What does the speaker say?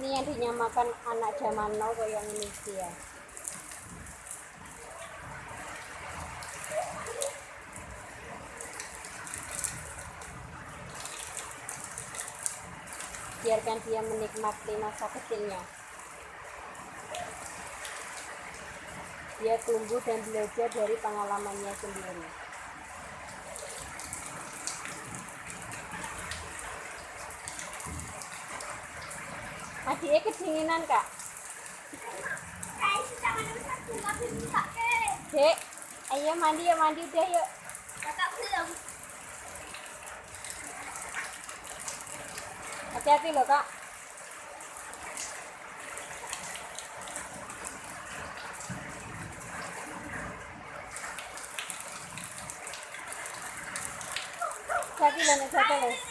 Ini yang dinyamakan anak zaman now kayak ini dia. Biarkan dia menikmati masa kecilnya. Dia tumbuh dan belajar dari pengalamannya sendiri. Adiknya kedinginan, Kak. Dek, ayo mandi ya, mandi udah yuk. Kakak belum. Hati-hati loh, Kak. Hati-hati loh, hati-hati loh.